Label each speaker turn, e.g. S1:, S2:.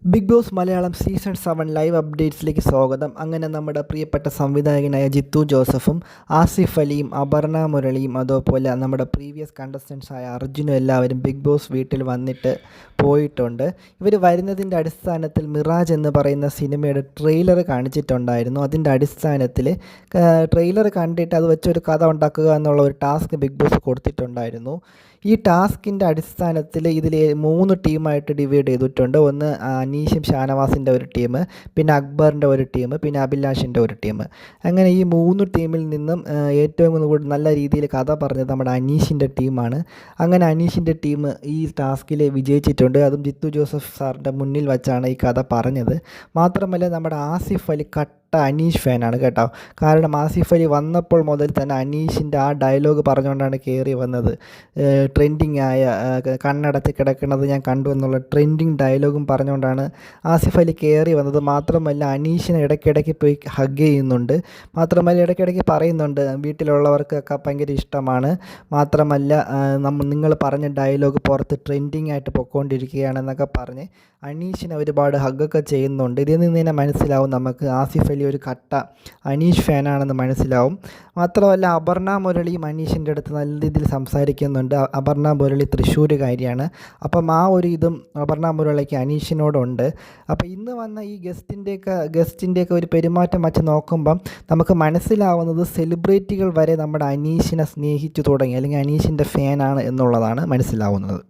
S1: Big Boss Malayalam season 7 live അപ്ഡേറ്റ്സിലേക്ക് സ്വാഗതം. അങ്ങനെ നമ്മുടെ പ്രിയപ്പെട്ട സംവിധായകനായ ജിത്തു ജോസഫും ആസിഫ് അലിയും അപർണ മുരളിയും അതുപോലെ നമ്മുടെ പ്രീവിയസ് കണ്ടസ്റ്റൻസായ അർജുനും എല്ലാവരും ബിഗ് ബോസ് വീട്ടിൽ വന്നിട്ട് പോയിട്ടുണ്ട്. ഇവർ വരുന്നതിൻ്റെ അടിസ്ഥാനത്തിൽ മിറാജ് എന്ന് പറയുന്ന സിനിമയുടെ ട്രെയിലർ കാണിച്ചിട്ടുണ്ടായിരുന്നു. അതിൻ്റെ അടിസ്ഥാനത്തിൽ ട്രെയിലർ കണ്ടിട്ട് അത് വെച്ചൊരു കഥ ഉണ്ടാക്കുക എന്നുള്ള ഒരു ടാസ്ക് ബിഗ് ബോസ് കൊടുത്തിട്ടുണ്ടായിരുന്നു. ഈ ടാസ്കിൻ്റെ അടിസ്ഥാനത്തിൽ ഇതിൽ 3 ടീമായിട്ട് ഡിവൈഡ് ചെയ്തിട്ടുണ്ട്. ഒന്ന് അനീഷും ഷാനവാസിൻ്റെ ഒരു ടീം, പിന്നെ അക്ബറിൻ്റെ ഒരു ടീം, പിന്നെ അഭിലാഷിൻ്റെ ഒരു ടീം. അങ്ങനെ ഈ 3 ടീമിൽ നിന്നും ഏറ്റവും കൂടുതൽ നല്ല രീതിയിൽ കഥ പറഞ്ഞത് നമ്മുടെ അനീഷിൻ്റെ ടീമാണ്. അങ്ങനെ അനീഷിൻ്റെ ടീം ഈ ടാസ്കിൽ വിജയിച്ചിട്ടുണ്ട്. അതും ജിത്തു ജോസഫ് സാറിൻ്റെ മുന്നിൽ വച്ചാണ് ഈ കഥ പറഞ്ഞത്. മാത്രമല്ല നമ്മുടെ ആസിഫ് അലി അനീഷ് ഫാനാണ് കേട്ടോ. കാരണം ആസിഫ് അലി വന്നപ്പോൾ മുതൽ തന്നെ അനീഷിൻ്റെ ആ ഡയലോഗ് പറഞ്ഞുകൊണ്ടാണ് കയറി വന്നത്. ട്രെൻഡിങ് ആയ കണ്ണടച്ച് കിടക്കുന്നത് ഞാൻ കണ്ടു എന്നുള്ള ട്രെൻഡിങ് ഡയലോഗും പറഞ്ഞുകൊണ്ടാണ് ആസിഫ് അലി കയറി വന്നത്. മാത്രമല്ല അനീഷിനെ ഇടയ്ക്കിടയ്ക്ക് പോയി ഹഗ് ചെയ്യുന്നുണ്ട്. മാത്രമല്ല ഇടയ്ക്കിടയ്ക്ക് പറയുന്നുണ്ട് വീട്ടിലുള്ളവർക്കൊക്കെ ഭയങ്കര ഇഷ്ടമാണ്. മാത്രമല്ല നിങ്ങൾ പറഞ്ഞ ഡയലോഗ് പുറത്ത് ട്രെൻഡിങ് ആയിട്ട് പൊയ്ക്കൊണ്ടിരിക്കുകയാണെന്നൊക്കെ പറഞ്ഞ് അനീഷിനെ ഒരുപാട് ഹഗ്ഗൊക്കെ ചെയ്യുന്നുണ്ട്. ഇതിൽ നിന്ന് തന്നെ മനസ്സിലാവും നമുക്ക് ആസിഫ് അലി ഒരു കട്ട അനീഷ് ഫാനാണെന്ന് മനസ്സിലാവും. മാത്രമല്ല അപർണ മുരളിയും അനീഷിൻ്റെ അടുത്ത് നല്ല രീതിയിൽ സംസാരിക്കുന്നുണ്ട്. അപർണ മുരളി തൃശ്ശൂരുകാരിയാണ്. അപ്പം ആ ഒരു ഇതും അപർണ മുരളിക്ക് അനീഷിനോടുണ്ട്. അപ്പോൾ ഇന്ന് വന്ന ഈ ഗസ്റ്റിൻ്റെയൊക്കെ ഒരു പെരുമാറ്റം വച്ച് നോക്കുമ്പം നമുക്ക് മനസ്സിലാവുന്നത് സെലിബ്രിറ്റികൾ വരെ നമ്മുടെ അനീഷിനെ സ്നേഹിച്ചു തുടങ്ങി, അല്ലെങ്കിൽ അനീഷിൻ്റെ ഫാനാണ് എന്നുള്ളതാണ് മനസ്സിലാവുന്നത്.